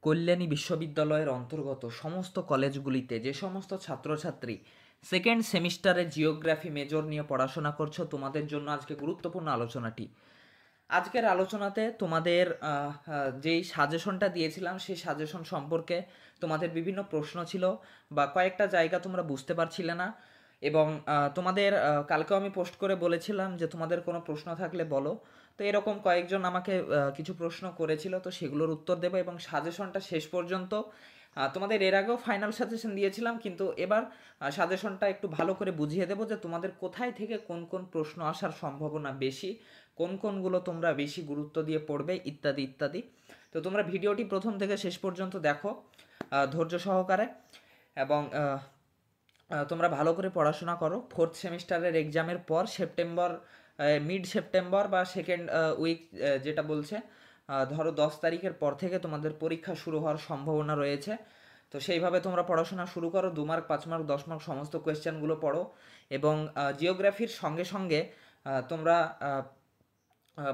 কল্যাণী বিশ্ববিদ্যালয়ের অন্তর্গত সমস্ত কলেজগুলিতে যে সমস্ত ছাত্রছাত্রী সেকেন্ড সেমিস্টারে জিওগ্রাফি মেজর নিয়ে পড়াশোনা করছো, তোমাদের জন্য আজকে গুরুত্বপূর্ণ আলোচনাটি। আজকের আলোচনাতে তোমাদের যেই সাজেশনটা দিয়েছিলাম সেই সাজেশন সম্পর্কে তোমাদের বিভিন্ন প্রশ্ন ছিল বা কয়েকটা জায়গা তোমরা বুঝতে পারছিলে না, এবং তোমাদের কালকেও আমি পোস্ট করে বলেছিলাম যে তোমাদের কোনো প্রশ্ন থাকলে বলো। তো এরকম কয়েকজন আমাকে কিছু প্রশ্ন করেছিল, তো সেগুলোর উত্তর দেবো এবং সাজেশনটা শেষ পর্যন্ত তোমাদের এর আগেও ফাইনাল সাজেশন দিয়েছিলাম, কিন্তু এবার সাজেশনটা একটু ভালো করে বুঝিয়ে দেবো যে তোমাদের কোথায় থেকে কোন কোন প্রশ্ন আসার সম্ভাবনা বেশি, কোন কোনগুলো তোমরা বেশি গুরুত্ব দিয়ে পড়বে, ইত্যাদি ইত্যাদি। তো তোমরা ভিডিওটি প্রথম থেকে শেষ পর্যন্ত দেখো ধৈর্য সহকারে, এবং তোমরা ভালো করে পড়াশোনা করো। ফোর্থ সেমিস্টারের এক্সামের পর সেপ্টেম্বর, মিড সেপ্টেম্বর বা সেকেন্ড উইক যেটা বলছে, ধরো 10 তারিখের পর থেকে তোমাদের পরীক্ষা শুরু হওয়ার সম্ভাবনা রয়েছে। তো সেইভাবে তোমরা পড়াশোনা শুরু করো, 2 মার্ক 5 মার্ক 10 মার্ক সমস্ত কোয়েশ্চেনগুলো পড়ো, এবং জিওগ্রাফির সঙ্গে সঙ্গে তোমরা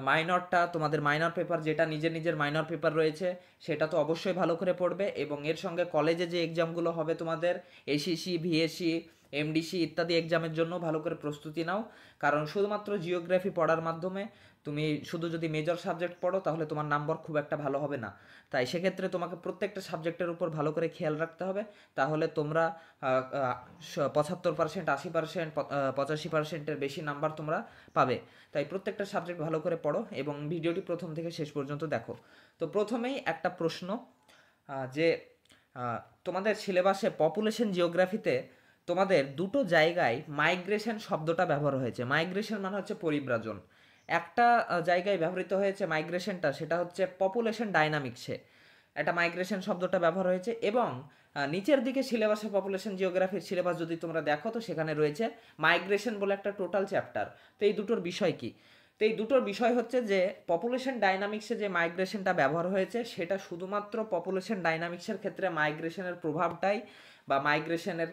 মাইনরটা, তোমাদের মাইনর পেপার যেটা নিজের নিজের মাইনর পেপার রয়েছে সেটা তো অবশ্যই ভালো করে পড়বে, এবং এর সঙ্গে কলেজে যে এক্সামগুলো হবে তোমাদের এসিসি, ভিএসসি, এমডিসি ইত্যাদি এক্সামের জন্য ভালো করে প্রস্তুতি নাও। কারণ শুধুমাত্র জিওগ্রাফি পড়ার মাধ্যমে তুমি শুধু যদি মেজর সাবজেক্ট পড়ো তাহলে তোমার নাম্বার খুব একটা ভালো হবে না। তাই সেক্ষেত্রে তোমাকে প্রত্যেকটা সাবজেক্টের উপর ভালো করে খেয়াল রাখতে হবে, তাহলে তোমরা 75%, 80%, 85%-এর বেশি নাম্বার তোমরা পাবে। তাই প্রত্যেকটা সাবজেক্ট ভালো করে পড়ো এবং ভিডিওটি প্রথম থেকে শেষ পর্যন্ত দেখো। তো প্রথমেই একটা প্রশ্ন, যে তোমাদের সিলেবাসে পপুলেশন জিওগ্রাফিতে তোমাদের দুটো জায়গায় মাইগ্রেশন শব্দটা ব্যবহার হয়েছে। মাইগ্রেশন মানে হচ্ছে পরিব্রাজন। একটা জায়গায় ব্যবহৃত হয়েছে মাইগ্রেশনটা, সেটা হচ্ছে পপুলেশন ডাইনামিক্সে একটা মাইগ্রেশন শব্দটা ব্যবহার হয়েছে, এবং নিচের দিকে সিলেবাসে পপুলেশন জিওগ্রাফির সিলেবাস যদি তোমরা দেখো তো সেখানে রয়েছে মাইগ্রেশন বলে একটা টোটাল চ্যাপ্টার। তো এই দুটোর বিষয় কি? তো এই দুটোর বিষয় হচ্ছে যে পপুলেশন ডাইনামিক্সে যে মাইগ্রেশনটা ব্যবহার হয়েছে সেটা শুধুমাত্র পপুলেশন ডাইনামিক্সের ক্ষেত্রে মাইগ্রেশনের প্রভাবটাই বা মাইগ্রেশনের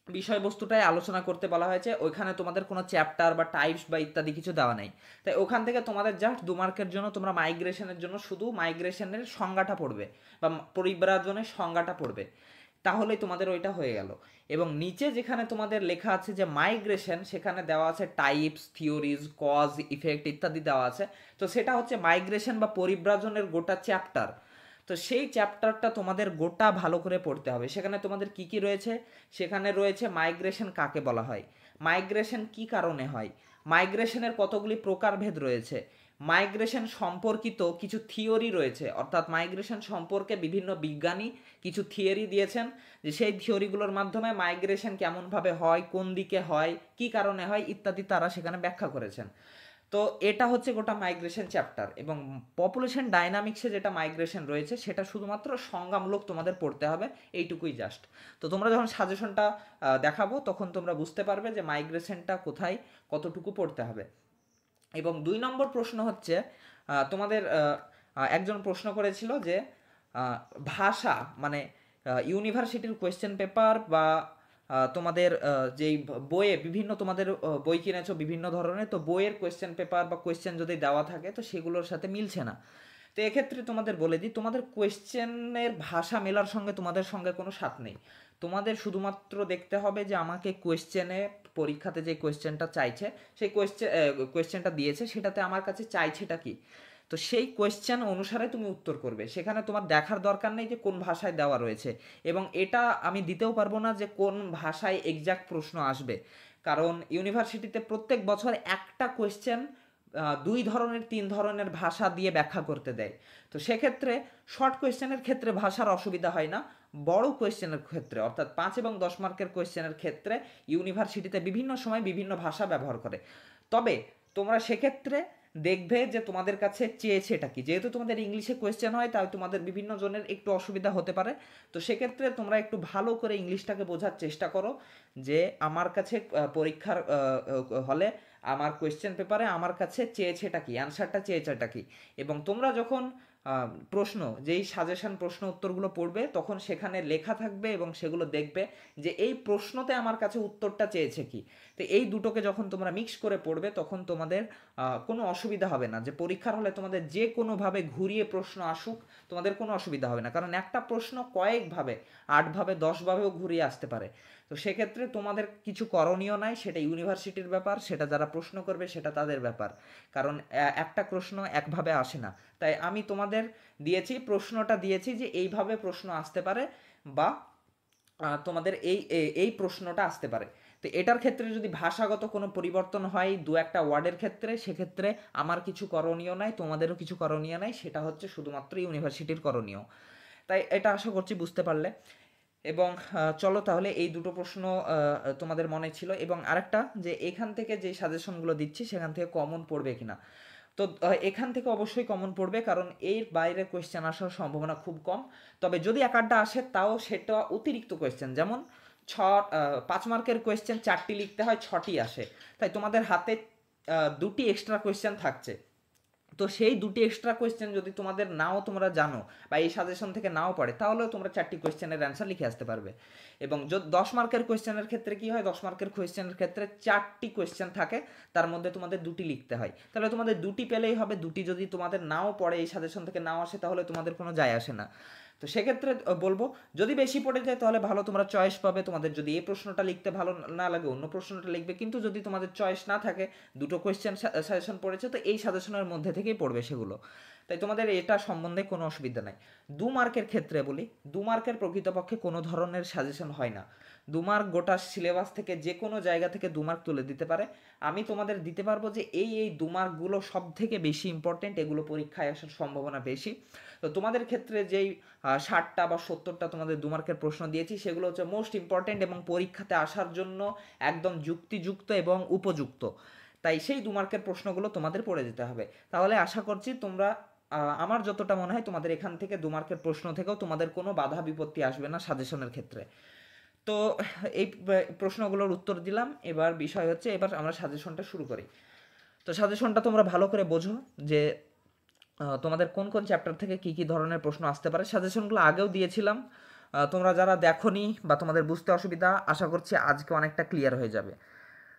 বিষয়বস্তুটাই আলোচনা করতে বলা হয়েছে। ওইখানে তোমাদের কোনো চ্যাপ্টার বা টাইপস বা ইত্যাদি কিছু দেওয়া নেই। তাই ওখান থেকে তোমাদের জাস্ট 2 মার্কের জন্য তোমরা মাইগ্রেশনের জন্য শুধু মাইগ্রেশনের সংজ্ঞাটা পড়বে বা পরিব্রাজনের সংজ্ঞাটা পড়বে, তাহলেই তোমাদের ওইটা হয়ে গেল। এবং নিচে যেখানে তোমাদের লেখা আছে যে মাইগ্রেশন, সেখানে দেওয়া আছে টাইপস, থিওরিজ, কজ, ইফেক্ট ইত্যাদি দেওয়া আছে। তো সেটা হচ্ছে মাইগ্রেশন বা পরিব্রাজনের গোটা চ্যাপ্টার। তো সেই চ্যাপ্টারটা তোমাদের গোটা ভালো করে পড়তে হবে। সেখানে তোমাদের কি কি রয়েছে? সেখানে রয়েছে মাইগ্রেশন কাকে বলা হয়, মাইগ্রেশন কি কারণে হয়, মাইগ্রেশনের কতগুলি প্রকারভেদ রয়েছে, মাইগ্রেশন সম্পর্কিত কিছু থিওরি রয়েছে, অর্থাৎ মাইগ্রেশন সম্পর্কে বিভিন্ন বিজ্ঞানী কিছু থিওরি দিয়েছেন, যে সেই থিওরিগুলোর মাধ্যমে মাইগ্রেশন কেমনভাবে হয়, কোন দিকে হয়, কি কারণে হয় ইত্যাদি তারা সেখানে ব্যাখ্যা করেছেন। তো এটা হচ্ছে গোটা মাইগ্রেশন চ্যাপ্টার। এবং পপুলেশন ডাইনামিক্সে যেটা মাইগ্রেশন রয়েছে সেটা শুধুমাত্র সংজ্ঞামূলক তোমাদের পড়তে হবে, এইটুকুই জাস্ট। তো তোমরা যখন সাজেশনটা দেখাবো তখন তোমরা বুঝতে পারবে যে মাইগ্রেশনটা কোথায় কতটুকু পড়তে হবে। এবং 2 নম্বর প্রশ্ন হচ্ছে, তোমাদের একজন প্রশ্ন করেছিল যে ভাষা মানে ইউনিভার্সিটির কোয়েশ্চেন পেপার বা তোমাদের যেই বইয়ে বিভিন্ন তোমাদের বই কিনেছো বিভিন্ন ধরনের, তো বইয়ের কোয়েশ্চেন পেপার বা কোয়েশ্চেন যদি দেওয়া থাকে তো সেগুলোর সাথে মিলছে না। তো এক্ষেত্রে তোমাদের বলে দিই, তোমাদের কোয়েশ্চেনের ভাষা মেলার সঙ্গে তোমাদের সঙ্গে কোনো সাথ নেই। তোমাদের শুধুমাত্র দেখতে হবে যে আমাকে কোয়েশ্চেনে, পরীক্ষাতে যে কোয়েশ্চেনটা চাইছে, সেই কোয়েশ্চেনটা দিয়েছে সেটাতে আমার কাছে চাইছেটা কি, তো সেই কোয়েশ্চেন অনুসারে তুমি উত্তর করবে। সেখানে তোমার দেখার দরকার নেই যে কোন ভাষায় দেওয়া রয়েছে, এবং এটা আমি দিতেও পারবো না যে কোন ভাষায় এক্সাক্ট প্রশ্ন আসবে, কারণ ইউনিভার্সিটিতে প্রত্যেক বছর একটা কোয়েশ্চেন 2 ধরনের 3 ধরনের ভাষা দিয়ে ব্যাখ্যা করতে দেয়। তো সেক্ষেত্রে শর্ট কোয়েশ্চেনের ক্ষেত্রে ভাষার অসুবিধা হয় না, বড় কোয়েশ্চেনের ক্ষেত্রে অর্থাৎ 5 এবং 10 মার্কের কোয়েশ্চেনের ক্ষেত্রে ইউনিভার্সিটিতে বিভিন্ন সময় বিভিন্ন ভাষা ব্যবহার করে। তবে তোমরা সেক্ষেত্রে দেখবে যে তোমাদের কাছে চেয়েছে এটা কি, যেহেতু তোমাদের ইংলিশে কোয়েশ্চেন হয় তাই তোমাদের বিভিন্ন জনের একটু অসুবিধা হতে পারে। তো সেক্ষেত্রে তোমরা একটু ভালো করে ইংলিশটাকে বোঝার চেষ্টা করো, যে আমার কাছে পরীক্ষার হলে আমার কোয়েশ্চেন পেপারে আমার কাছে চেয়েছে এটা কি, অ্যান্সারটা চেয়েছে এটা কি। এবং তোমরা যখন প্রশ্ন, যেই সাজেশন প্রশ্ন উত্তরগুলো পড়বে তখন সেখানে লেখা থাকবে এবং সেগুলো দেখবে যে এই প্রশ্নতে আমার কাছে উত্তরটা চেয়েছে কি। তো এই দুটোকে যখন তোমরা মিক্স করে পড়বে তখন তোমাদের কোনো অসুবিধা হবে না, যে পরীক্ষার হলে তোমাদের যে কোনোভাবে ঘুরিয়ে প্রশ্ন আসুক তোমাদের কোনো অসুবিধা হবে না, কারণ একটা প্রশ্ন কয়েকভাবে 8ভাবে 10ভাবেও ঘুরিয়ে আসতে পারে। তো সেক্ষেত্রে তোমাদের কিছু করণীয় নাই, সেটা ইউনিভার্সিটির ব্যাপার, সেটা যারা প্রশ্ন করবে সেটা তাদের ব্যাপার, কারণ একটা প্রশ্ন একভাবে আসে না। তাই আমি তোমাদের দিয়েছি, প্রশ্নটা দিয়েছি যে এইভাবে প্রশ্ন আসতে পারে, বা তোমাদের এই প্রশ্নটা আসতে পারে। তো এটার ক্ষেত্রে যদি ভাষাগত কোনো পরিবর্তন হয় দু একটা ওয়ার্ডের ক্ষেত্রে, সেক্ষেত্রে আমার কিছু করণীয় নাই, তোমাদেরও কিছু করণীয় নাই, সেটা হচ্ছে শুধুমাত্র ইউনিভার্সিটির করণীয়। তাই এটা আশা করছি বুঝতে পারলে। এবং চলো তাহলে এই দুটো প্রশ্ন তোমাদের মনে ছিল, এবং আরেকটা যে এখান থেকে যে সাজেশনগুলো দিচ্ছি সেখান থেকে কমন পড়বে কিনা। তো এখান থেকে অবশ্যই কমন পড়বে, কারণ এর বাইরে কোয়েশ্চেন আসার সম্ভাবনা খুব কম। তবে যদি এক আধটা আসে তাও সেটা অতিরিক্ত কোয়েশ্চেন, যেমন 5 মার্কের কোয়েশ্চেন 4টি লিখতে হয়, 6টি আসে, তাই তোমাদের হাতে 2টি এক্সট্রা কোয়েশ্চেন থাকছে। তো সেই 2টি এক্সট্রা কোয়েশ্চেন যদি তোমাদের নাও তোমরা জানো বা এই সাজেশন থেকে নাও পড়ে, তাহলেও তোমরা 4টি কোয়েশ্চেনের অ্যান্সার লিখে আসতে পারবে। এবং 10 মার্কের কোয়েশ্চেনের ক্ষেত্রে কি হয়, 10 মার্কের কোয়েশ্চেনের ক্ষেত্রে 4টি কোয়েশ্চেন থাকে, তার মধ্যে তোমাদের 2টি লিখতে হয়। তাহলে তোমাদের 2টি পেলেই হবে, 2টি যদি তোমাদের নাও পড়ে, এই সাজেশন থেকে নাও আসে, তাহলে তোমাদের কোনো যায় আসে না। তো সেক্ষেত্রে বলবো যদি বেশি পড়ে যায় তাহলে ভালো, তোমরা চয়েস পাবে, তোমাদের যদি এই প্রশ্নটা লিখতে ভালো না লাগে অন্য প্রশ্নটা লিখবে, কিন্তু যদি তোমাদের চয়েস না থাকে, দুটো কোয়েশ্চেন সাজেশন পড়েছে তো এই সাজেশনের মধ্যে থেকেই পড়বে সেগুলো। তাই তোমাদের এটা সম্বন্ধে কোনো অসুবিধা নাই। 2 মার্কের ক্ষেত্রে বলি, 2 মার্কের প্রকৃতপক্ষে কোনো ধরনের সাজেশন হয় না। 2 মার্ক গোটা সিলেবাস থেকে যে কোনো জায়গা থেকে 2 মার্ক তুলে দিতে পারে। আমি তোমাদের দিতে পারবো যে এই 2 মার্কগুলো সব থেকে বেশি ইম্পর্টেন্ট, এগুলো পরীক্ষায় আসার সম্ভাবনা বেশি। তো তোমাদের ক্ষেত্রে যেই 60টা বা 70টা তোমাদের 2 মার্কের প্রশ্ন দিয়েছি সেগুলো হচ্ছে মোস্ট ইম্পর্টেন্ট এবং পরীক্ষাতে আসার জন্য একদম যুক্তিযুক্ত এবং উপযুক্ত। তাই সেই 2 মার্কের প্রশ্নগুলো তোমাদের পড়ে যেতে হবে। তাহলে আশা করছি তোমরা, আমার যতটা মনে হয় তোমাদের এখান থেকে 2 মার্কের প্রশ্ন থেকেও তোমাদের কোনো বাধা বিপত্তি আসবে না সাজেশনের ক্ষেত্রে। তো এই প্রশ্নগুলোর উত্তর দিলাম, এবার বিষয় হচ্ছে এবার আমরা সাজেশনটা শুরু করি। তো সাজেশনটা তোমরা ভালো করে বোঝো যে তোমাদের কোন কোন চ্যাপ্টার থেকে কি কি ধরনের প্রশ্ন আসতে পারে। সাজেশনগুলো আগেও দিয়েছিলাম, তোমরা যারা দেখোনি বা তোমাদের বুঝতে অসুবিধা, আশা করছি আজকে অনেকটা ক্লিয়ার হয়ে যাবে।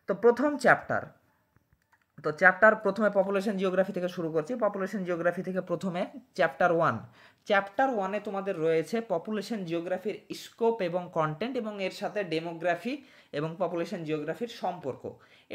তো প্রথম চ্যাপ্টার, তো চ্যাপ্টার প্রথমে পপুলেশন জিওগ্রাফি থেকে শুরু করছি। পপুলেশন জিওগ্রাফি থেকে প্রথমে চ্যাপ্টার 1। চ্যাপ্টার 1-এ তোমাদের রয়েছে পপুলেশন জিওগ্রাফির স্কোপ এবং কন্টেন্ট, এবং এর সাথে ডেমোগ্রাফি এবং পপুলেশন জিওগ্রাফির সম্পর্ক,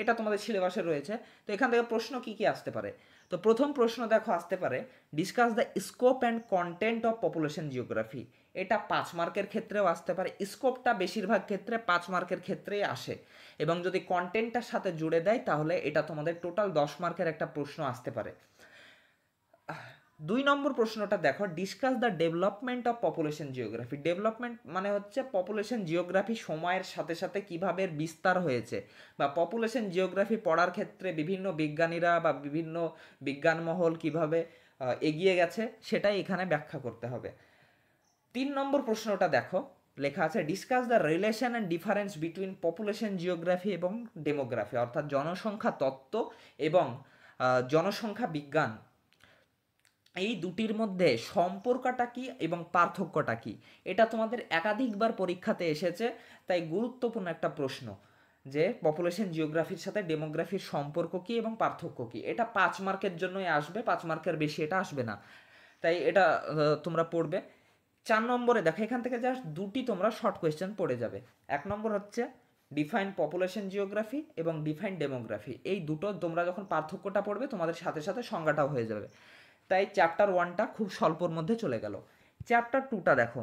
এটা তোমাদের সিলেবাসে রয়েছে। তো এখান থেকে প্রশ্ন কি কি আসতে পারে। তো প্রথম প্রশ্ন দেখো আসতে পারে, discuss the scope and content of population geography. এটা 5 মার্কের ক্ষেত্রেও আসতে পারে, স্কোপটা বেশিরভাগ ক্ষেত্রে 5 মার্কের ক্ষেত্রেই আসে, এবং যদি কন্টেন্টটার সাথে জুড়ে দেয় তাহলে এটা তোমাদের টোটাল 10 মার্কের একটা প্রশ্ন আসতে পারে। 2 নম্বর প্রশ্নটা দেখো, discuss the development of population geography. Development মানে হচ্ছে পপুলেশন জিওগ্রাফি সময়ের সাথে সাথে কিভাবে বিস্তার হয়েছে, বা পপুলেশন জিওগ্রাফি পড়ার ক্ষেত্রে বিভিন্ন বিজ্ঞানীরা বা বিভিন্ন বিজ্ঞানমহল কিভাবে এগিয়ে গেছে সেটাই এখানে ব্যাখ্যা করতে হবে। 3 নম্বর প্রশ্নটা দেখো, লেখা আছে discuss the relation and difference between population geography এবং ডেমোগ্রাফি, অর্থাৎ জনসংখ্যা তত্ত্ব এবং জনসংখ্যা বিজ্ঞান, এই দুটির মধ্যে সম্পর্কটা কি এবং পার্থক্যটা কি। এটা তোমাদের একাধিকবার পরীক্ষাতে এসেছে, তাই গুরুত্বপূর্ণ একটা প্রশ্ন যে পপুলেশন জিওগ্রাফির সাথে ডেমোগ্রাফির সম্পর্ক কি এবং পার্থক্য কি। এটা 5 মার্কের জন্যই আসবে, 5 মার্কের বেশি এটা আসবে না, তাই এটা তোমরা পড়বে। 4 নম্বরে দেখো, এখান থেকে জাস্ট দুটি তোমরা শর্ট কোয়েশ্চেন পড়ে যাবে। 1 নম্বর হচ্ছে ডিফাইন পপুলেশন জিওগ্রাফি এবং ডিফাইন ডেমোগ্রাফি, এই দুটো তোমরা যখন পার্থক্যটা পড়বে তোমাদের সাথে সাথে সংজ্ঞাটাও হয়ে যাবে। তাই চ্যাপ্টার 1টা খুব স্বল্পর মধ্যে চলে গেল। চ্যাপ্টার 2টা দেখো,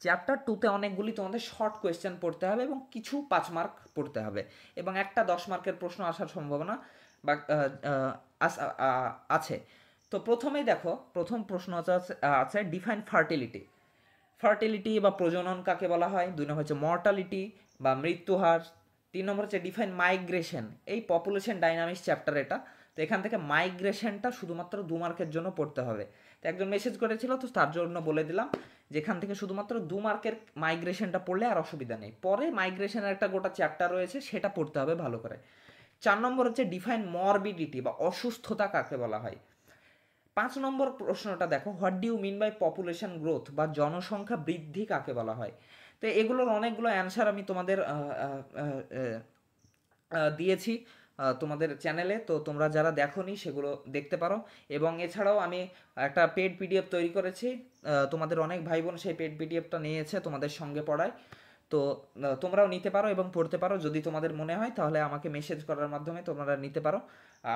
চ্যাপ্টার 2তে অনেকগুলি তোমাদের শর্ট কোয়েশ্চেন পড়তে হবে এবং কিছু 5 মার্ক পড়তে হবে, এবং একটা 10 মার্কের প্রশ্ন আসার সম্ভাবনা বা আছে। তো প্রথমেই দেখো, প্রথম প্রশ্ন আছে ডিফাইন ফার্টিলিটি। ফার্টিলিটি বা প্রজনন কাকে বলা হয়। 2 নম্বর হচ্ছে মর্টালিটি বা মৃত্যুহার। 3 নম্বর হচ্ছে ডিফাইন মাইগ্রেশন, এই পপুলেশন ডাইনামিক্স চ্যাপ্টার এটা। তো এখান থেকে মাইগ্রেশনটা শুধুমাত্র 2 মার্কের জন্য পড়তে হবে। তো একজন মেসেজ করেছিল, তো তার জন্য বলে দিলাম যে এখান থেকে শুধুমাত্র 2 মার্কের মাইগ্রেশনটা পড়লে আর অসুবিধা নেই, পরে মাইগ্রেশনের একটা গোটা চ্যাপ্টার রয়েছে সেটা পড়তে হবে ভালো করে। 4 নম্বর হচ্ছে ডিফাইন মরবিডিটি বা অসুস্থতা কাকে বলা হয়। 5 নম্বর প্রশ্নটা দেখো, what do you mean by population growth বা জনসংখ্যা বৃদ্ধি কাকে বলা হয়। তো এগুলোর অনেকগুলো অ্যান্সার আমি তোমাদের দিয়েছি তোমাদের চ্যানেলে, তো তোমরা যারা দেখোনি সেগুলো দেখতে পারো। এবং এছাড়াও আমি একটা পেড পিডিএফ তৈরি করেছি, তোমাদের অনেক ভাই বোন সেই পেড পিডিএফটা নিয়েছে তোমাদের সঙ্গে পড়ায়। তো তোমরাও নিতে পারো এবং পড়তে পারো, যদি তোমাদের মনে হয় তাহলে আমাকে মেসেজ করার মাধ্যমে তোমরা নিতে পারো।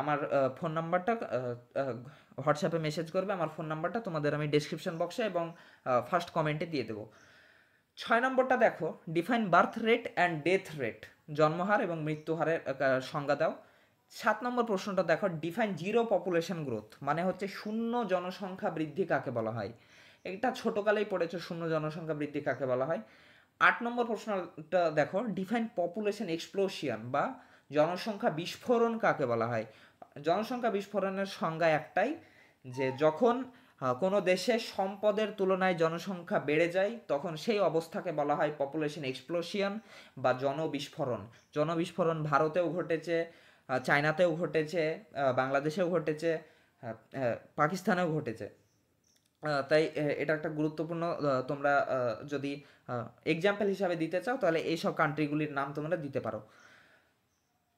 আমার ফোন নাম্বারটা হোয়াটসঅ্যাপে মেসেজ করবে, আমার ফোন নাম্বারটা তোমাদের আমি ডেসক্রিপশন বক্সে এবং ফার্স্ট কমেন্টে দিয়ে দেবো। 6 নম্বরটা দেখো, define birth rate and death rate, জন্মহার এবং মৃত্যু হারের সংজ্ঞা দাও। 7 নম্বর প্রশ্নটা দেখো, ডিফাইন জিরো পপুলেশন গ্রোথ, মানে হচ্ছে শূন্য জনসংখ্যা বৃদ্ধি কাকে বলা হয়। এটা ছোটকালেই পড়েছো, শূন্য জনসংখ্যা বৃদ্ধি কাকে বলা হয়। 8 নম্বর প্রশ্নটা দেখো, ডিফাইন পপুলেশন এক্সপ্লোশন বা জনসংখ্যা বিস্ফোরণ কাকে বলা হয়। জনসংখ্যা বিস্ফোরণের সংজ্ঞা একটাই, যে যখন কোনো দেশে সম্পদের তুলনায় জনসংখ্যা বেড়ে যায় তখন সেই অবস্থাকে বলা হয় পপুলেশন এক্সপ্লোশন বা জনবিস্ফোরণ। জনবিস্ফোরণ ভারতেও ঘটেছে, চায়নাতেও ঘটেছে, বাংলাদেশেও ঘটেছে, পাকিস্তানেও ঘটেছে। তাই এটা একটা গুরুত্বপূর্ণ, তোমরা যদি এক্সাম্পল হিসাবে দিতে চাও তাহলে এইসব কান্ট্রিগুলির নাম তোমরা দিতে পারো।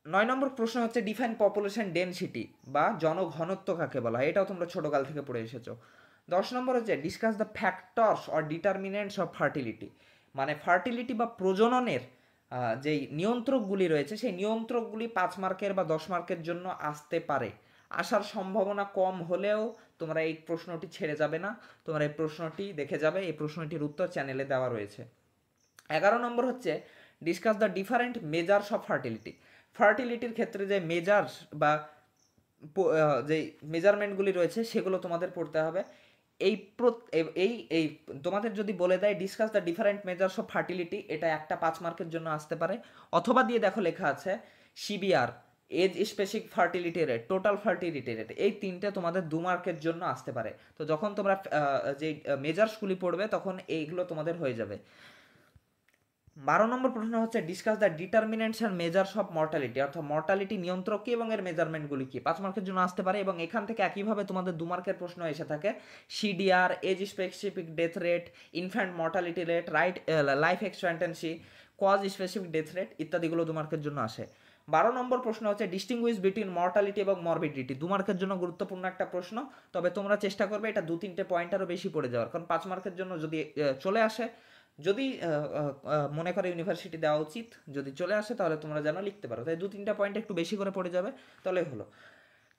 9 নম্বর প্রশ্ন হচ্ছে, ডিফাইন পপুলেশন ডেনসিটি বা জনঘনত্ব কাকে বলা হয়। এটাও তোমরা ছোটকাল থেকে পড়ে এসেছো। 10 নম্বর হচ্ছে, discuss the factors or determinants of fertility, মানে ফার্টিলিটি বা প্রজননের যেই নিয়ন্ত্রকগুলি রয়েছে সেই নিয়ন্ত্রকগুলি 5 মার্কের বা 10 মার্কের জন্য আসতে পারে। আসার সম্ভাবনা কম হলেও তোমরা এই প্রশ্নটি ছেড়ে যাবে না, তোমরা এই প্রশ্নটি দেখে যাবে, এই প্রশ্নটির উত্তর চ্যানেলে দেওয়া রয়েছে। 11 নম্বর হচ্ছে, discuss the different measures of fertility, ফার্টিলিটির ক্ষেত্রে যে মেজার্স বা যে মেজারমেন্টগুলি রয়েছে সেগুলো তোমাদের পড়তে হবে। এই এই এই তোমাদের যদি বলে দেয় discuss the different measures of fertility, এটা একটা 5 মার্কের জন্য আসতে পারে। অথবা দিয়ে দেখো লেখা আছে CBR, age specific fertility rate, total fertility rate, এই তিনটে তোমাদের 2 মার্কের জন্য আসতে পারে। তো যখন তোমরা যে মেজার্সগুলি পড়বে তখন এইগুলো তোমাদের হয়ে যাবে। 12 নম্বর প্রশ্ন হচ্ছে, discuss the determinants and measures of mortality, অর্থাৎ মর্টালিটি নিয়ন্ত্রক কি এবং এর মেজারমেন্টগুলি কি। 5 মার্কের জন্য আসতে পারে এবং এখান থেকে একইভাবে তোমাদের 2 মার্কের প্রশ্ন এসে থাকে, CDR, age specific death rate, infant mortality rate, life expectancy, cause specific death rate ইত্যাদিগুলো 2 মার্কের জন্য আসে। 12 নম্বর প্রশ্ন হচ্ছে, ডিস্টিংগুইশ বিটুইন মর্টালিটি এবং মরবিডিটি, 2 মার্কের জন্য গুরুত্বপূর্ণ একটা প্রশ্ন, তবে তোমরা চেষ্টা করবে এটা 2-3টে পয়েন্ট আরও বেশি পড়ে যাওয়ার, কারণ 5 মার্কের জন্য যদি চলে আসে, যদি মনে করে ইউনিভার্সিটি দেওয়া উচিত, যদি চলে আসে তাহলে তোমরা যেন লিখতে পারো, তাই 2-3টা পয়েন্ট একটু বেশি করে পড়ে যাবে তাহলে হলো।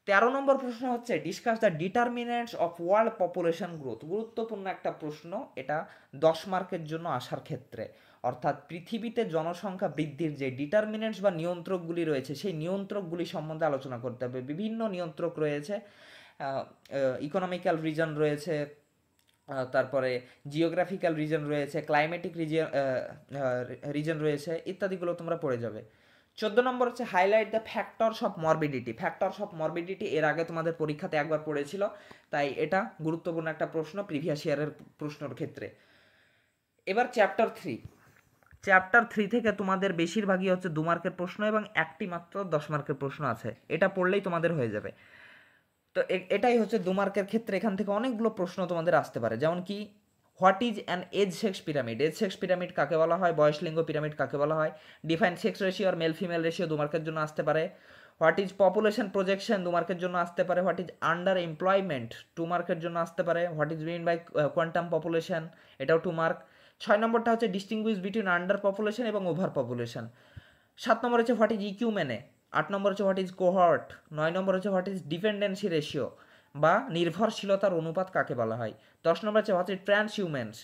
13 নম্বর প্রশ্ন হচ্ছে, discuss the determinants of world population growth, গুরুত্বপূর্ণ একটা প্রশ্ন এটা 10 মার্কের জন্য আসার ক্ষেত্রে, অর্থাৎ পৃথিবীতে জনসংখ্যা বৃদ্ধির যে ডিটারমিনেন্টস বা নিয়ন্ত্রকগুলি রয়েছে সেই নিয়ন্ত্রকগুলি সম্বন্ধে আলোচনা করতে হবে। বিভিন্ন নিয়ন্ত্রক রয়েছে, ইকোনমিক্যাল রিজন রয়েছে, তারপরে জিওগ্রাফিক্যাল রিজন রয়েছে, ক্লাইমেটিক রিজন রয়েছে, ইত্যাদিগুলো তোমরা পড়ে যাবে। 14 নম্বর হচ্ছে, highlight the factors of morbidity, factors of morbidity এর আগে তোমাদের পরীক্ষাতে একবার পড়েছিল, তাই এটা গুরুত্বপূর্ণ একটা প্রশ্ন প্রিভিয়াস ইয়ারের প্রশ্নের ক্ষেত্রে। এবার চ্যাপ্টার 3 থেকে তোমাদের বেশিরভাগই হচ্ছে 2 মার্কের প্রশ্ন এবং একটি মাত্র 10 মার্কের প্রশ্ন আছে, এটা পড়লেই তোমাদের হয়ে যাবে। তো এটাই হচ্ছে 2 মার্কের ক্ষেত্রে এখান থেকে অনেকগুলো প্রশ্ন তোমাদের আসতে পারে, যেমন কি what is an age sex pyramid, age sex pyramid কাকে বলা হয়, বয়স লিঙ্গ পিরামিড কাকে বলা হয়, ডিফাইন সেক্স রেশিও আর মেল ফিমেল রেশিও 2 মার্কের জন্য আসতে পারে, হোয়াট ইজ পপুলেশন প্রজেকশন 2 মার্কের জন্য আসতে পারে, হোয়াট ইজ আন্ডার এমপ্লয়মেন্ট 2 মার্কের জন্য আসতে পারে, what is mean by quantum population, এটাও 2 মার্ক। 6 নম্বরটা হচ্ছে, ডিস্টিংগুইশ বিটুইন আন্ডার পপুলেশন এবং ওভার পপুলেশন। 7 নম্বর হচ্ছে, হোয়াট ইজ ইকিউ মেনে। 8 নম্বর হচ্ছে, হোয়াট ইজ কোহর্ট। 9 নম্বর হচ্ছে, হোয়াট ইজ ডিপেন্ডেন্সি রেশিও বা নির্ভরশীলতার অনুপাত কাকে বলা হয়। 10 নম্বর হচ্ছে, হোয়াট ইজ ট্রান্স হিউম্যানস।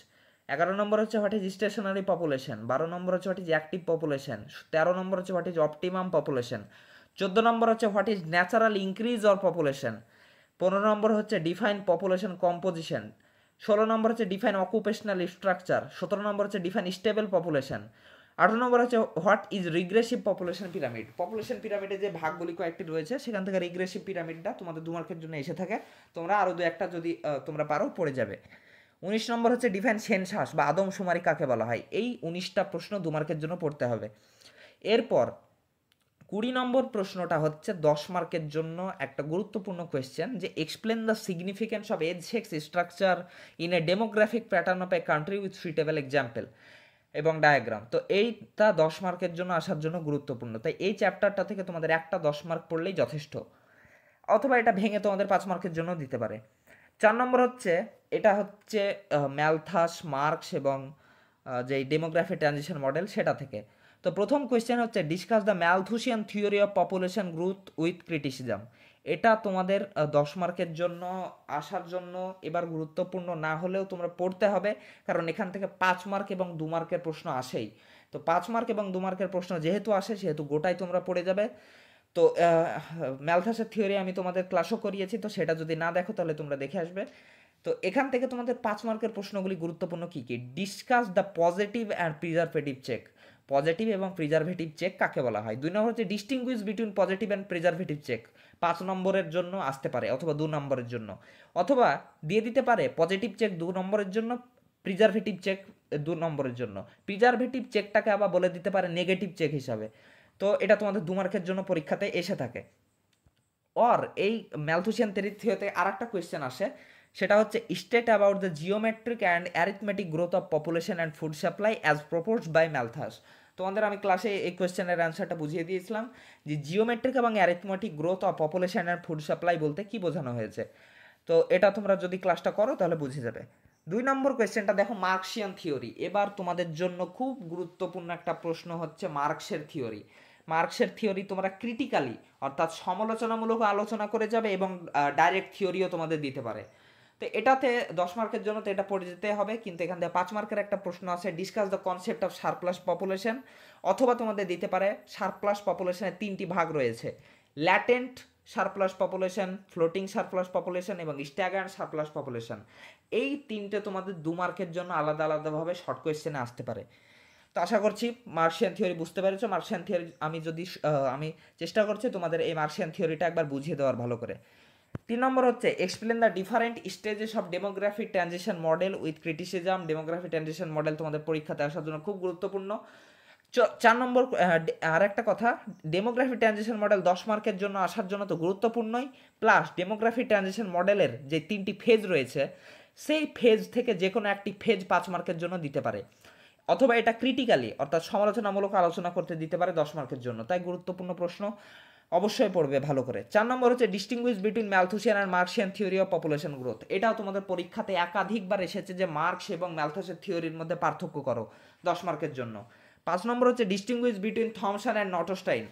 11 নম্বর হচ্ছে, হোয়াট ইজ স্টেশনারি পপুলেশন। 12 নম্বর হচ্ছে, হোয়াট ইজ অ্যাক্টিভ পপুলেশন। 13 নম্বর হচ্ছে, হোয়াট ইজ অপটিমাম পপুলেশন। 14 নম্বর হচ্ছে, what is natural increase or population. 15 নম্বর হচ্ছে, ডিফাইন পপুলেশন কম্পোজিশন। 16 নম্বর হচ্ছে, ডিফাইন অকুপেশনাল স্ট্রাকচার। 17 নম্বর হচ্ছে, ডিফাইন স্টেবল পপুলেশন। 18 নম্বর হচ্ছে, what is regressive population pyramid. Population পিরামিডে যে ভাগগুলি কয়েকটি রয়েছে সেখান থেকে রিগ্রেসিভ পিরামিডটা তোমাদের 2 মার্কের জন্য এসে থাকে, তোমরা আরও 2-1টা যদি তোমরা পারো পড়ে যাবে। 19 নম্বর হচ্ছে, ডিফাইন সেনসাস বা আদমশুমারি কাকে বলা হয়। এই 19টা প্রশ্ন 2 মার্কের জন্য পড়তে হবে। এরপর 20 নম্বর প্রশ্নটা হচ্ছে 10 মার্কের জন্য একটা গুরুত্বপূর্ণ কোয়েশ্চেন, যে explain the significance of age sex structure in a demographic pattern of a country with suitable example এবং ডায়াগ্রাম। তো এইটা 10 মার্কের জন্য আসার জন্য গুরুত্বপূর্ণ, তাই এই চ্যাপ্টারটা থেকে তোমাদের একটা 10 মার্ক পড়লেই যথেষ্ট, অথবা এটা ভেঙে তোমাদের 5 মার্কের জন্য দিতে পারে। 4 নম্বর হচ্ছে, এটা হচ্ছে ম্যালথাস, মার্কস এবং যে ডেমোগ্রাফি ট্রানজিশন মডেল সেটা থেকে। তো প্রথম কোয়েশ্চেন হচ্ছে discuss the ম্যালথুসিয়ান theory of population growth with criticism. এটা তোমাদের 10 মার্কের জন্য আসার জন্য এবার গুরুত্বপূর্ণ না হলেও তোমরা পড়তে হবে, কারণ এখান থেকে 5 মার্ক এবং 2 মার্কের প্রশ্ন আসেই। তো 5 মার্ক এবং 2 মার্কের প্রশ্ন যেহেতু আসে সেহেতু গোটাই তোমরা পড়ে যাবে। তো ম্যালথাসের থিওরি আমি তোমাদের ক্লাসও করিয়েছি, তো সেটা যদি না দেখো তাহলে তোমরা দেখে আসবে। তো এখান থেকে তোমাদের 5 মার্কের প্রশ্নগুলি গুরুত্বপূর্ণ কী কী, discuss the positive and preservative check. Positive এবং প্রিজারভেটিভ চেক কাকে বলা হয়। 2 নম্বর হচ্ছে distinguish between positive and preservative check, 5 নম্বরের জন্য আসতে পারে অথবা 2 নম্বরের জন্য, অথবা দিয়ে দিতে পারে পজিটিভ চেক 2 নম্বরের জন্য, প্রিজারভেটিভ চেক 2 নম্বরের জন্য। প্রিজারভেটিভ চেকটাকে আবার বলে দিতে পারে নেগেটিভ চেক হিসাবে। তো এটা তোমাদের 2 মার্কের জন্য পরীক্ষাতে এসে থাকে। এই ম্যালথুসিয়ান থিওরিতে আর একটা কোয়েশ্চেন আসে, সেটা হচ্ছে state about the geometric and arithmetic growth of population and food supply as proposed by Malthus. তোমাদের আমি ক্লাসে এই কোয়েশ্চেনের অ্যান্সারটা বুঝিয়ে দিয়েছিলাম যে জিওমেট্রিক এবং arithmetic growth of population and food supply বলতে কি বোঝানো হয়েছে। তো এটা তোমরা যদি ক্লাসটা করো তাহলে বুঝে যাবে। 2 নম্বর কোয়েশ্চেনটা দেখো, মার্কসিয়ান থিওরি। এবার তোমাদের জন্য খুব গুরুত্বপূর্ণ একটা প্রশ্ন হচ্ছে মার্কসের থিওরি। মার্কসের থিওরি তোমরা ক্রিটিক্যালি অর্থাৎ সমালোচনামূলক আলোচনা করে যাবে এবং ডাইরেক্ট থিওরিও তোমাদের দিতে পারে। তো এটাতে 10 মার্কের জন্য তো এটা পড়ে যেতে হবে, কিন্তু এখান থেকে 5 মার্কের একটা প্রশ্ন আছে, discuss the concept of surplus population, অথবা তোমাদের দিতে পারে সারপ্লাস পপুলেশনের 3টি ভাগ রয়েছে, latent surplus population, floating surplus population এবং স্ট্যাগার্ড সারপ্লাস পপুলেশন। এই 3টে তোমাদের 2 মার্কের জন্য আলাদা আলাদাভাবে শর্ট কোয়েশ্চেনে আসতে পারে। তো আশা করছি মার্শিয়ান থিওরি বুঝতে পেরেছো। মার্শিয়ান থিওরি আমি চেষ্টা করছি তোমাদের এই মার্শিয়ান থিওরিটা একবার বুঝিয়ে দেওয়ার ভালো করে। 3 নম্বর হচ্ছে explain the different stages of demographic transition model with criticism. Demography transition model তোমাদের পরীক্ষাতে আসার জন্য খুব গুরুত্বপূর্ণ। 4 নম্বর আর একটা কথা, ডেমোগ্রাফি ট্রানজিশন মডেল 10 মার্কের জন্য আসার জন্য তো গুরুত্বপূর্ণই, প্লাস ডেমোগ্রাফি ট্রানজিশন মডেলের যে 3টি ফেজ রয়েছে সেই ফেজ থেকে যে কোনো একটি ফেজ 5 মার্কের জন্য দিতে পারে, অথবা এটা ক্রিটিক্যালি অর্থাৎ সমালোচনামূলক আলোচনা করতে দিতে পারে 10 মার্কের জন্য। তাই গুরুত্বপূর্ণ প্রশ্ন, অবশ্যই পড়বে ভালো করে। 4 নম্বর হচ্ছে distinguish between ম্যালথুসিয়ান and Marxian theory of population growth. এটাও তোমাদের পরীক্ষাতে একাধিকবার এসেছে যে মার্কস এবং ম্যালথুসের থিওরির মধ্যে পার্থক্য করো 10 মার্কের জন্য। 5 নম্বর হচ্ছে ডিস্টিংগুইশ বিটুইন থমসন অ্যান্ড নটস্টাইন।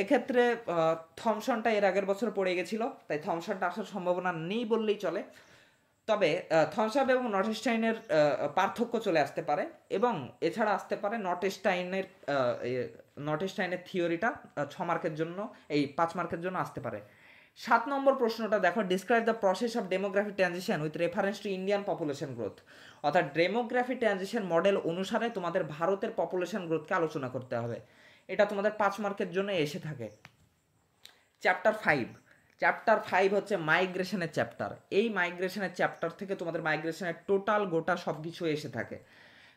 এক্ষেত্রে থমসনটা এর আগের বছর পড়ে গেছিল, তাই থমসনটা আসার সম্ভাবনা নেই বললেই চলে। তবে থমসন এবং নটস্টাইনের পার্থক্য চলে আসতে পারে, এবং এছাড়া আসতে পারে নটস্টাইনের থিওরিটা 6 মার্কের জন্য, এই 5 মার্কের জন্য আসতে পারে। 7 নম্বর প্রশ্নটা দেখো, describe the process of demography transition with reference to Indian population growth. অর্থাৎ ডেমোগ্রাফি ট্রানজিশন মডেল অনুসারে তোমাদের ভারতের পপুলেশন গ্রোথকে আলোচনা করতে হবে। এটা তোমাদের 5 মার্কের জন্য এসে থাকে। চ্যাপ্টার 5 হচ্ছে মাইগ্রেশনের চ্যাপ্টার। এই মাইগ্রেশনের চ্যাপ্টার থেকে তোমাদের মাইগ্রেশনের টোটাল গোটা সব কিছু এসে থাকে।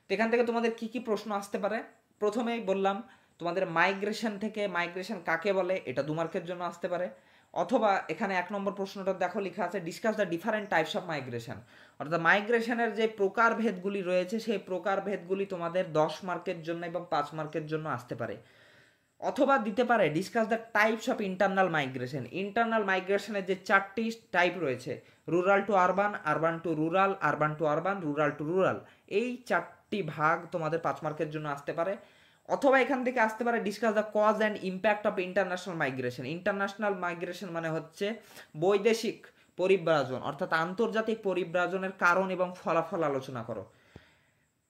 তো এখান থেকে তোমাদের কি কি প্রশ্ন আসতে পারে, প্রথমেই বললাম তোমাদের মাইগ্রেশন থেকে, মাইগ্রেশন কাকে বলে, এটা 2 মার্কের জন্য আসতে পারে। অথবা এখানে 1 নম্বর প্রশ্নটা দেখো লেখা আছে, discuss the different types of migration. অর্থাৎ মাইগ্রেশনের যে প্রকারভেদগুলি রয়েছে সেই প্রকারভেদগুলি তোমাদের 10 মার্কের জন্য এবং 5 মার্কের জন্য আসতে পারে। অথবা দিতে পারে discuss the types of internal migration. Internal মাইগ্রেশনের যে 4টি টাইপ রয়েছে, rural to urban, urban to rural, urban to urban, rural to rural, এই 4টি ভাগ তোমাদের 5 মার্কের জন্য আসতে পারে। অথবা এখান থেকে আসতে পারে discuss the cause and impact of international migration. International migration মানে হচ্ছে বৈদেশিক পরিব্রাজন, অর্থাৎ আন্তর্জাতিক পরিব্রাজনের কারণ এবং ফলাফল আলোচনা করো।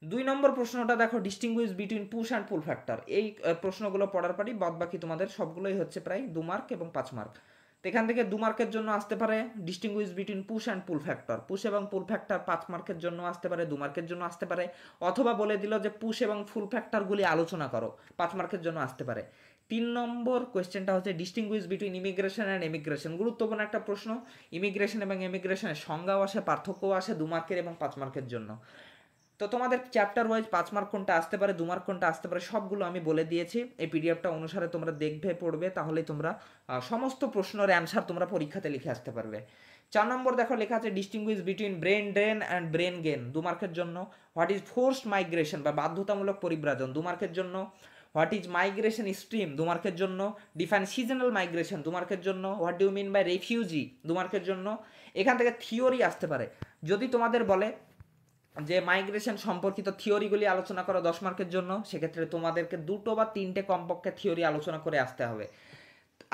2 নম্বর প্রশ্নটা দেখো, distinguish between push and pool factor. এই প্রশ্নগুলো পড়ার পরই বাদবাকি তোমাদের সবগুলোই হচ্ছে প্রায় 2 মার্ক এবং 5 মার্ক। তো এখান থেকে 2 মার্কের জন্য আসতে পারে distinguish between push and pool factor. Push এবং পুল ফ্যাক্টর 5 মার্কের জন্য আসতে পারে, 2 মার্কের জন্য আসতে পারে। অথবা বলে দিল যে পুশ এবং ফুল ফ্যাক্টরগুলি আলোচনা করো, 5 মার্কের জন্য আসতে পারে। 3 নম্বর কোয়েশ্চেনটা হচ্ছে distinguish between immigration and emigration. গুরুত্বপূর্ণ একটা প্রশ্ন। ইমিগ্রেশন এবং এমিগ্রেশনের সংজ্ঞাও আসে, পার্থক্যও আসে 2 মার্কের এবং 5 মার্কের জন্য। তো তোমাদের চ্যাপ্টার ওয়াইজ 5 মার্ক কোনটা আসতে পারে, 2 মার্ক কোনটা আসতে পারে, সবগুলো আমি বলে দিয়েছি। এই পিডিএফটা অনুসারে তোমরা দেখবে, পড়বে, তাহলেই তোমরা সমস্ত প্রশ্নের অ্যান্সার তোমরা পরীক্ষাতে লিখে আসতে পারবে। 4 নম্বর দেখো লেখা আছে distinguish between brain drain and brain gain, 2 মার্কের জন্য। হোয়াট ইজ ফোর্সড মাইগ্রেশন বা বাধ্যতামূলক পরিব্রাজন, 2 মার্কের জন্য। হোয়াট ইজ মাইগ্রেশন স্ট্রিম, 2 মার্কের জন্য। ডিফাইন সিজনাল মাইগ্রেশন, 2 মার্কের জন্য। What do you mean by refugee, 2 মার্কের জন্য। এখান থেকে থিওরি আসতে পারে, যদি তোমাদের বলে যে মাইগ্রেশন সম্পর্কিত থিওরিগুলি আলোচনা করো 10 মার্কের জন্য, সেক্ষেত্রে তোমাদেরকে 2 বা 3টে কমপক্ষে থিওরি আলোচনা করে আসতে হবে।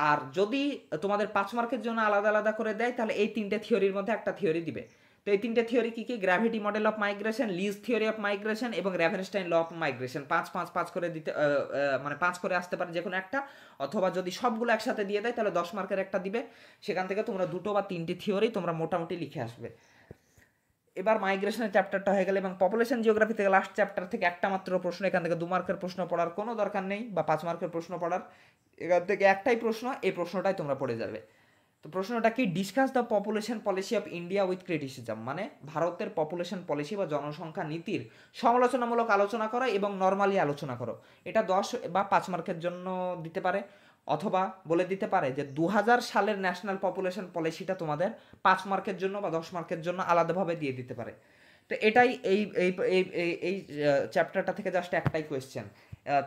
আর যদি তোমাদের 5 মার্কের জন্য আলাদা আলাদা করে দেয়, তাহলে এই 3টে থিওরির মধ্যে একটা থিওরি দিবে। তো এই 3টে থিওরি কি কি? Gravity model of migration, Lee's theory of migration এবং র্যাভেনস্টাইন ল অফ মাইগ্রেশন। 5 করে দিতে মানে 5 করে আসতে পারে যে কোনো একটা, অথবা যদি সবগুলো একসাথে দিয়ে দেয় তাহলে 10 মার্কের একটা দিবে। সেখান থেকে তোমরা 2 বা 3টি থিওরি তোমরা মোটামুটি লিখে আসবে। এবার মাইগ্রেশনের চ্যাপ্টারটা হয়ে গেলে, এবং পপুলেশন জিওগ্রাফি থেকে লাস্ট চ্যাপ্টার থেকে একটা মাত্র প্রশ্ন, এখান থেকে 2 মার্কের প্রশ্ন পড়ার কোনো দরকার নেই, বা 5 মার্কের প্রশ্ন পড়ার, এখান থেকে একটাই প্রশ্ন, এই প্রশ্নটাই তোমরা পড়ে যাবে। তো প্রশ্নটা কি? Discuss the population policy of India with criticism, মানে ভারতের পপুলেশন পলিসি বা জনসংখ্যা নীতির সমালোচনামূলক আলোচনা করো এবং নর্মালি আলোচনা করো। এটা 10 বা 5 মার্কের জন্য দিতে পারে, অথবা বলে দিতে পারে যে 2000 সালের ন্যাশনাল পপুলেশন পলিসিটা তোমাদের 5 মার্কের জন্য বা 10 মার্কের জন্য আলাদাভাবে দিয়ে দিতে পারে। তো এটাই এই এই এই এই চ্যাপ্টারটা থেকে জাস্ট একটাই কোয়েশ্চেন।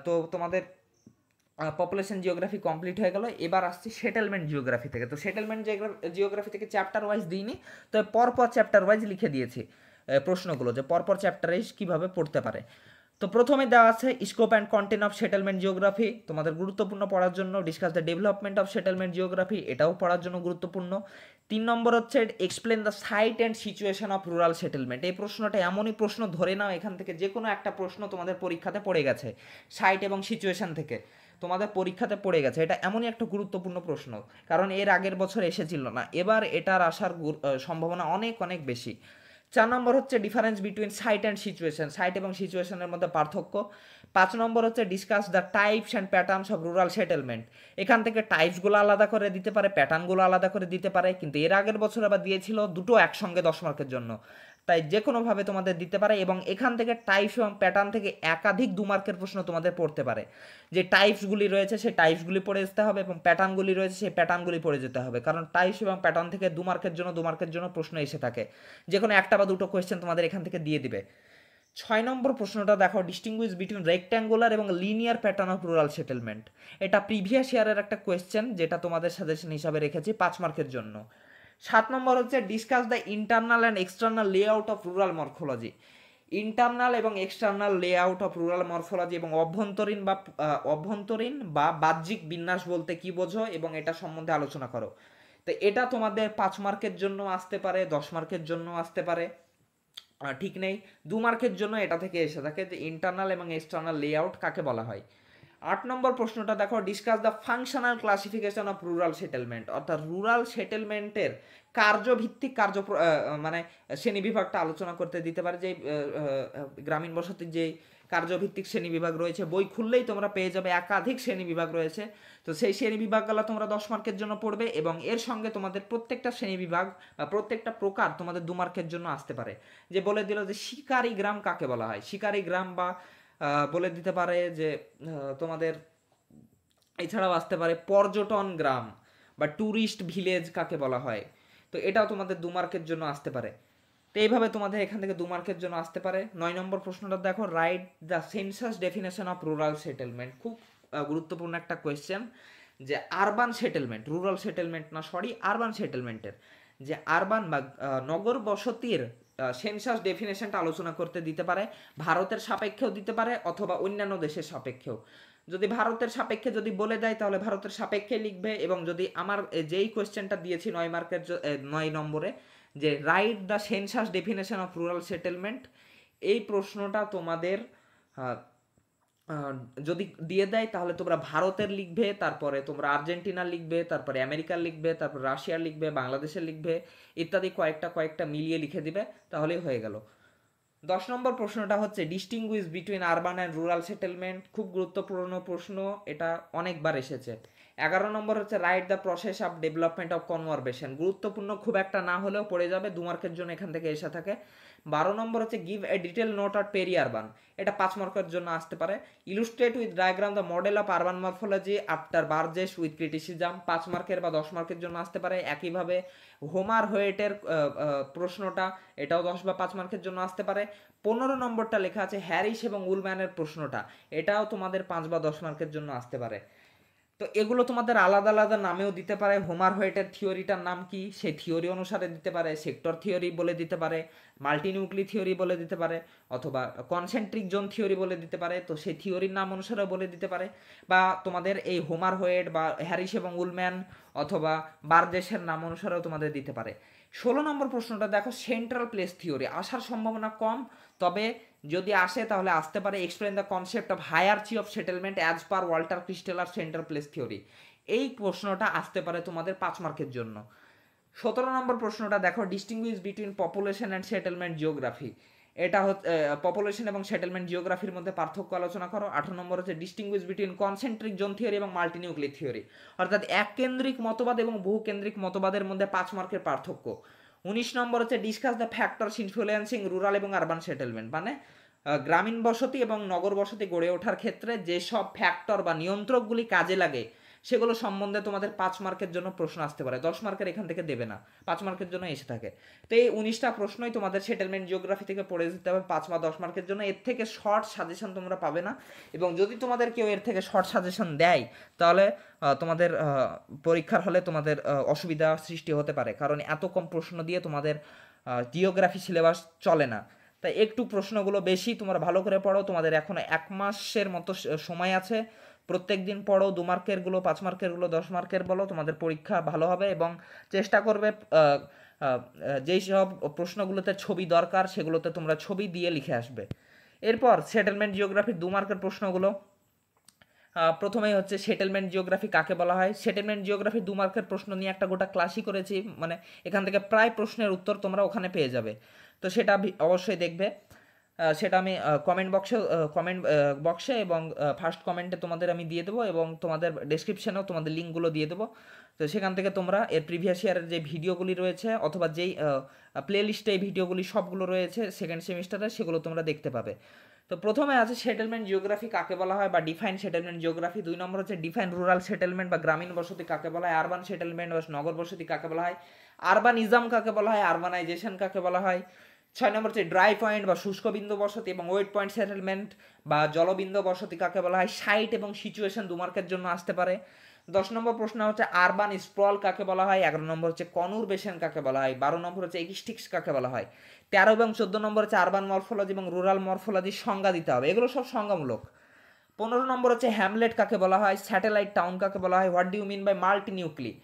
তো তোমাদের পপুলেশন জিওগ্রাফি কমপ্লিট হয়ে গেল। এবার আসছি সেটেলমেন্ট জিওগ্রাফি থেকে। তো সেটেলমেন্ট জিওগ্রাফি থেকে চ্যাপ্টার ওয়াইজ দিইনি, তো পরপর চ্যাপ্টার ওয়াইজ লিখে দিয়েছি প্রশ্নগুলো, যে পরপর চ্যাপ্টারে কীভাবে পড়তে পারে। তো প্রথমে দেওয়া আছে scope and content of settlement geography, তোমাদের গুরুত্বপূর্ণ পড়ার জন্য। Discuss the development of settlement geography, এটাও পড়ার জন্য গুরুত্বপূর্ণ। 3 নম্বর হচ্ছে explain the site and situation of rural settlement. এই প্রশ্নটা এমনই প্রশ্ন, ধরে নাও এখান থেকে যে কোনো একটা প্রশ্ন তোমাদের পরীক্ষাতে পড়ে গেছে, সাইট এবং সিচুয়েশন থেকে তোমাদের পরীক্ষাতে পড়ে গেছে। এটা এমনই একটা গুরুত্বপূর্ণ প্রশ্ন, কারণ এর আগের বছর এসেছিল না, এবার এটার আসার সম্ভাবনা অনেক অনেক বেশি। 4 নম্বর হচ্ছে difference between site and situation, site এবং সিচুয়েশনের মধ্যে পার্থক্য। 5 নম্বর হচ্ছে discuss the types and patterns of rural settlement. এখান থেকে টাইপসগুলো আলাদা করে দিতে পারে, প্যাটার্নগুলো আলাদা করে দিতে পারে, কিন্তু এর আগের বছর আবার দিয়েছিল দুটো একসঙ্গে 10 মার্কের জন্য, তাই যে কোনোভাবে তোমাদের দিতে পারে। এবং এখান থেকে টাইপস এবং প্যাটার্ন থেকে একাধিক 2 মার্কের প্রশ্ন তোমাদের পড়তে পারে। যে টাইপসগুলি রয়েছে সেই টাইপসগুলি পড়ে যেতে হবে, এবং প্যাটার্নগুলি রয়েছে সেই প্যাটার্নগুলি পড়ে যেতে হবে, কারণ টাইপস এবং প্যাটার্ন থেকে 2 মার্কের জন্য 2 মার্কের জন্য প্রশ্ন এসে থাকে। যে কোনো একটা বা দুটো কোয়েশ্চেন তোমাদের এখান থেকে দিয়ে দিবে। 6 নম্বর প্রশ্নটা দেখো, ডিস্টিংগুইশ বিটুইন রেক্ট্যাঙ্গুলার এবং linear pattern of rural settlement. এটা প্রিভিয়াস ইয়ারের একটা কোয়েশ্চেন, যেটা তোমাদের সাজেশন হিসাবে রেখেছি 5 মার্কের জন্য। 7 নম্বর হচ্ছে discuss the internal and external layout of rural morphology. Internal এবং external layout of rural morphology, এবং অভ্যন্তরীণ বা বাহ্যিক বিন্যাস বলতে কি বোঝো, এবং এটা সম্বন্ধে আলোচনা করো। তো এটা তোমাদের 5 মার্কের জন্য আসতে পারে, 10 মার্কের জন্য আসতে পারে, ঠিক নেই। 2 মার্কের জন্য এটা থেকে এসে থাকে যে ইন্টারনাল এবং এক্সটার্নাল লেআউট কাকে বলা হয়। 8 নম্বর প্রশ্নটা দেখো, discuss the functional classification of rural settlement, অর্থাৎ রুরাল সেটেলমেন্টের কার্যভিত্তিক মানে শ্রেণীবিভাগটা আলোচনা করতে দিতে পারে। যে গ্রামীণ বসতির যে কার্যভিত্তিক শ্রেণীবিভাগ রয়েছে, বই খুললেই তোমরা পেয়ে যাবে একাধিক শ্রেণীবিভাগ রয়েছে। তো সেই শ্রেণীবিভাগগুলো তোমরা 10 মার্কের জন্য পড়বে, এবং এর সঙ্গে তোমাদের প্রত্যেকটা শ্রেণীবিভাগ বা প্রত্যেকটা প্রকার তোমাদের 2 মার্কের জন্য আসতে পারে। যে বলে দিল যে শিকারি গ্রাম কাকে বলা হয়, শিকারি গ্রাম, বা বলে দিতে পারে যে তোমাদের এছাড়াও আসতে পারে পর্যটন গ্রাম বা ট্যুরিস্ট ভিলেজ কাকে বলা হয়। তো এটাও তোমাদের 2 মার্কের জন্য আসতে পারে। তো এইভাবে তোমাদের এখান থেকে 2 মার্কের জন্য আসতে পারে। 9 নম্বর প্রশ্নটা দেখো, write the census definition of rural settlement. খুব গুরুত্বপূর্ণ একটা কোয়েশ্চেন, যে আরবান সেটেলমেন্ট, রুরাল সেটেলমেন্ট না, সরি, আরবান সেটেলমেন্টের যে আরবান বা নগর বসতির সেন্সাস ডেফিনেশনটা আলোচনা করতে দিতে পারে। ভারতের সাপেক্ষেও দিতে পারে, অথবা অন্যান্য দেশের সাপেক্ষেও। যদি ভারতের সাপেক্ষে যদি বলে দেয় তাহলে ভারতের সাপেক্ষে লিখবে, এবং যদি আমার যেই কোয়েশ্চেনটা দিয়েছি 9 মার্কের 9 নম্বরে, যে write the census definition of rural settlement, এই প্রশ্নটা তোমাদের যদি দিয়ে দেয় তাহলে তোমরা ভারতের লিখবে, তারপরে তোমরা আর্জেন্টিনার লিখবে, তারপরে আমেরিকার লিখবে, তারপর রাশিয়ার লিখবে, বাংলাদেশের লিখবে, ইত্যাদি কয়েকটা মিলিয়ে লিখে দিবে, তাহলেই হয়ে গেল। 10 নম্বর প্রশ্নটা হচ্ছে distinguish between urban and rural settlement. খুব গুরুত্বপূর্ণ প্রশ্ন, এটা অনেকবার এসেছে। 11 নম্বর হচ্ছে write the process of development of conurbation. গুরুত্বপূর্ণ খুব একটা না হলেও পড়ে যাবে, 2 মার্কের জন্য এখান থেকে এসে থাকে। 12 নম্বর হচ্ছে give a detail note or peri urban, এটা 5 মার্কের জন্য আসতে পারে। Illustrate with diagram the model of urban morphology after Burgess with criticism, 5 মার্কের বা 10 মার্কের জন্য আসতে পারে। একইভাবে হোমার হোয়েটের প্রশ্নটা, এটাও 10 বা 5 মার্কের জন্য আসতে পারে। 15 নম্বরটা লেখা আছে হ্যারিস এবং উলম্যানের প্রশ্নটা, এটাও তোমাদের 5 বা 10 মার্কের জন্য আসতে পারে। তো এগুলো তোমাদের আলাদা আলাদা নামেও দিতে পারে। হোমার হোয়েটের থিওরিটার নাম কি, সেই থিওরি অনুসারে দিতে পারে। সেক্টর থিওরি বলে দিতে পারে, মাল্টিনিউক্লি থিওরি বলে দিতে পারে, অথবা কনসেন্ট্রিক জোন থিওরি বলে দিতে পারে। তো সেই থিওরির নাম অনুসারে বলে দিতে পারে। বা তোমাদের এই হোমার হোয়েট বা হ্যারিস এবং উলম্যান অথবা বার্জেসের নাম অনুসারেও তোমাদের দিতে পারে। 16 নম্বর প্রশ্নটা দেখো, সেন্ট্রাল প্লেস থিওরি আসার সম্ভাবনা কম, তবে যদি আসে তাহলে আসতে পারে। Explain the concept of hierarchy of settlement as per Walter Christaller central place theory, এই প্রশ্নটা আসতে পারে তোমাদের 5 মার্কের জন্য। 17 নম্বর প্রশ্নটা দেখো, distinguish between population and settlement geography, এটা হচ্ছে পপুলেশন এবং সেটেলমেন্ট জিওগ্রাফির মধ্যে পার্থক্য আলোচনা করো। 18 নম্বর হচ্ছে distinguish between concentric zone theory এবং মাল্টিনিউক্লিক থিওরি, অর্থাৎ এককেন্দ্রিক মতবাদ এবং বহুকেন্দ্রিক মতবাদের মধ্যে 5 মার্কের পার্থক্য। 19 নম্বর হচ্ছে discuss the factors influencing rural এবং আরবান সেটেলমেন্ট, মানে গ্রামীণ বসতি এবং নগর বসতি গড়ে ওঠার ক্ষেত্রে যেসব ফ্যাক্টর বা নিয়ন্ত্রকগুলি কাজে লাগে সেগুলো সম্বন্ধে তোমাদের 5 মার্কের জন্য প্রশ্ন আসতে পারে। 10 মার্কের এখান থেকে দেবে না, 5 মার্কের জন্য এসে থাকে। তো এই 19টা প্রশ্নই তোমাদের সেটেলমেন্ট জিওগ্রাফি থেকে পড়ে যেতে হবে 5 বা 10 মার্কের জন্য। এর থেকে শর্ট সাজেশন তোমরা পাবে না, এবং যদি তোমাদের কেউ এর থেকে শর্ট সাজেশন দেয় তাহলে তোমাদের পরীক্ষার হলে তোমাদের অসুবিধা সৃষ্টি হতে পারে, কারণ এত কম প্রশ্ন দিয়ে তোমাদের জিওগ্রাফি সিলেবাস চলে না। তাই একটু প্রশ্নগুলো বেশি, তোমরা ভালো করে পড়ো। তোমাদের এখনো 1 মাসের মতো সময় আছে। প্রত্যেক দিন পড়ো, 2 মার্কের গুলো, 5 মার্কের গুলো, 10 মার্কের বলো, তোমাদের পরীক্ষা ভালো হবে। এবং চেষ্টা করবে যেই সব প্রশ্নগুলোতে ছবি দরকার সেগুলোতে তোমরা ছবি দিয়ে লিখে আসবে। এরপর সেটেলমেন্ট জিওগ্রাফির 2 মার্কের প্রশ্নগুলো, প্রথমেই হচ্ছে সেটেলমেন্ট জিওগ্রাফি কাকে বলা হয়। সেটেলমেন্ট জিওগ্রাফি 2 মার্কের প্রশ্ন নিয়ে একটা গোটা ক্লাসই করেছি, মানে এখান থেকে প্রায় প্রশ্নের উত্তর তোমরা ওখানে পেয়ে যাবে। তো সেটা অবশ্যই দেখবে। সেটা আমি কমেন্ট বক্সে এবং ফার্স্ট কমেন্টে তোমাদের আমি দিয়ে দেবো, এবং তোমাদের ডেসক্রিপশনেও তোমাদের লিঙ্কগুলো দিয়ে দেবো। তো সেখান থেকে তোমরা এর প্রিভিয়াস ইয়ারের যে ভিডিওগুলি রয়েছে অথবা যেই প্লে লিস্টে এই ভিডিওগুলি সবগুলো রয়েছে সেকেন্ড সেমিস্টারে, সেগুলো তোমরা দেখতে পাবে। তো প্রথমে আছে সেটেলমেন্ট জিওগ্রাফি কাকে বলা হয় বা ডিফাইন সেটেলমেন্ট জিওগ্রাফি। 2 নম্বর হচ্ছে ডিফাইন রুরাল সেটেলমেন্ট বা গ্রামীণ বসতি কাকে বলা হয়। আরবান সেটেলমেন্ট বা নগর বসতি কাকে বলা হয়। আরবানিজম কাকে বলা হয়। আরবানাইজেশন কাকে বলা হয়। 6 নম্বর হচ্ছে ড্রাই পয়েন্ট বা শুষ্ক বিন্দু বসতি এবং ওয়েট পয়েন্ট সেটেলমেন্ট বা জলবিন্দু বসতি কাকে বলা হয়। সাইট এবং সিচুয়েশন 2 মার্কের জন্য আসতে পারে। 10 নম্বর প্রশ্ন হচ্ছে আরবান স্প্রল কাকে বলা হয়। 11 নম্বর হচ্ছে কনুরবেশন কাকে বলা হয়। 12 নম্বর হচ্ছে একিস্টিক্স কাকে বলা হয়। 13 এবং 14 নম্বর হচ্ছে আরবান মরফোলজি এবং রুরাল মরফোলজির সংজ্ঞা দিতে হবে, এগুলো সব সংজ্ঞামূলক। 15 নম্বর হচ্ছে হ্যামলেট কাকে বলা হয়। স্যাটেলাইট টাউন কাকে বলা হয়। What do you mean by multi nuclei.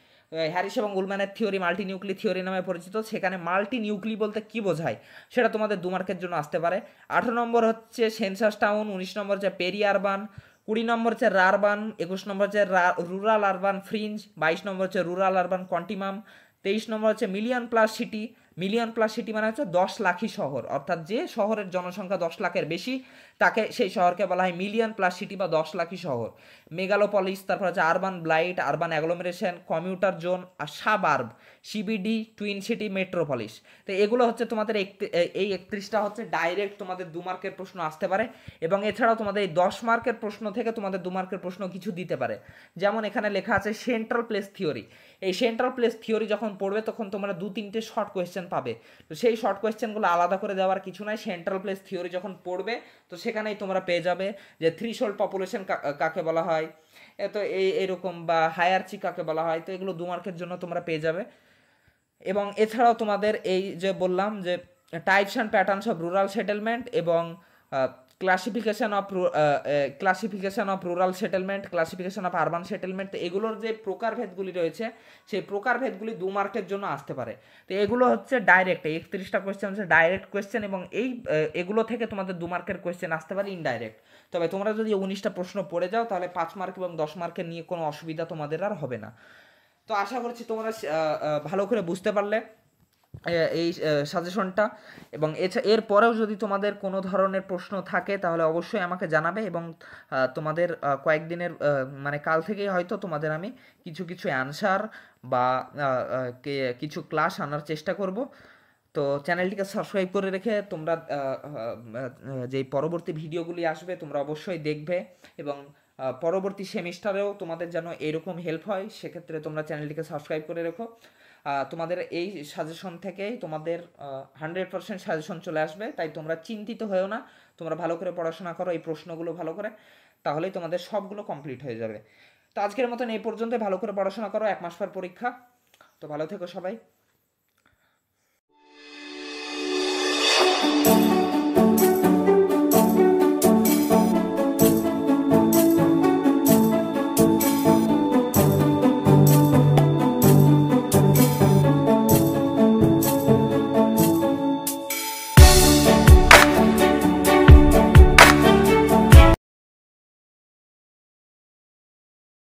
Harris এবং উলম্যানের থিওরি মাল্টি নিউক্লি থিওরি নামে পরিচিত, সেখানে মাল্টি নিউক্লি বলতে কি বোঝায় সেটা তোমাদের 2 মার্কের জন্য আসতে পারে। 18 নম্বর হচ্ছে সেন্সাস টাউন। 19 নম্বর হচ্ছে পেরি আরবান। 20 নম্বর হচ্ছে রারবান। 21 নম্বর হচ্ছে রুরাল আরবান ফ্রিঞ্জ। 22 নম্বর হচ্ছে রুরাল আরবান কন্টিমাম। 23 নম্বর হচ্ছে million plus city. Million plus city মানে হচ্ছে 10 লাখি শহর, অর্থাৎ যে শহরের জনসংখ্যা 10 লাখের বেশি তাকে সেই শহরকে বলা হয় মিলিয়ন প্লাস সিটি বা 10 লাখি শহর। মেগালোপলিস, তারপর হচ্ছে urban blight, urban agglomeration, commuter zone আর suburb, CBD, twin city, metropolis. তো এগুলো হচ্ছে তোমাদের এই 31টা হচ্ছে ডাইরেক্ট তোমাদের 2 মার্কের প্রশ্ন আসতে পারে। এবং এছাড়াও তোমাদের এই 10 মার্কের প্রশ্ন থেকে তোমাদের 2 মার্কের প্রশ্ন কিছু দিতে পারে। যেমন এখানে লেখা আছে সেন্ট্রাল প্লেস থিওরি। এই সেন্ট্রাল প্লেস থিওরি যখন পড়বে তখন তোমরা 2-3টে শর্ট কোয়েশ্চেন পাবে। তো সেই শর্ট কোয়েশ্চেনগুলো আলাদা করে দেওয়ার কিছু নাই। সেন্ট্রাল প্লেস থিওরি যখন পড়বে তো সেখানেই তোমরা পেয়ে যাবে যে থ্রিশোল্ড পপুলেশন কাকে বলা হয়, তো এইরকম, বা হায়ারচি কাকে বলা হয়। তো এগুলো 2 মার্কের জন্য তোমরা পেয়ে যাবে। এবং এছাড়াও তোমাদের এই যে বললাম যে types and patterns of rural settlement এবং classification of rural settlement, classification of urban settlement, তো এগুলোর যে প্রকারভেদগুলি রয়েছে সেই প্রকারভেদগুলি 2 মার্কের জন্য আসতে পারে। তো এগুলো হচ্ছে ডাইরেক্ট, 31টা কোয়েশ্চেন হচ্ছে ডাইরেক্ট কোয়েশ্চেন, এবং এগুলো থেকে তোমাদের 2 মার্কের কোয়েশ্চেন আসতে পারে ইনডাইরেক্ট। তবে তোমরা যদি 19টা প্রশ্ন পড়ে যাও তাহলে 5 মার্ক এবং 10 মার্কের নিয়ে কোনো অসুবিধা তোমাদের আর হবে না। তো আশা করছি তোমরা ভালো করে বুঝতে পারলে এই সাজেশনটা। এবং এর পরেও যদি তোমাদের কোনো ধরনের প্রশ্ন থাকে তাহলে অবশ্যই আমাকে জানাবে, এবং তোমাদের কয়েকদিনের মানে কাল থেকেই হয়তো তোমাদের আমি কিছু অ্যানসার বা কিছু ক্লাস আনার চেষ্টা করব। তো চ্যানেলটিকে সাবস্ক্রাইব করে রেখে তোমরা যেই পরবর্তী ভিডিওগুলি আসবে তোমরা অবশ্যই দেখবে, এবং পরবর্তী সেমিস্টারেও তোমাদের যেন এরকম হেল্প হয় সেক্ষেত্রে তোমরা চ্যানেলটিকে সাবস্ক্রাইব করে রেখো। তোমাদের এই সাজেশন থেকেই তোমাদের 100% সাজেশন চলে আসবে, তাই তোমরা চিন্তিত হয়েও না, তোমরা ভালো করে পড়াশোনা করো এই প্রশ্নগুলো ভালো করে, তাহলেই তোমাদের সবগুলো কমপ্লিট হয়ে যাবে। তো আজকের মতন এই পর্যন্ত, ভালো করে পড়াশোনা করো, 1 মাস পর পরীক্ষা। তো ভালো থেকো সবাই।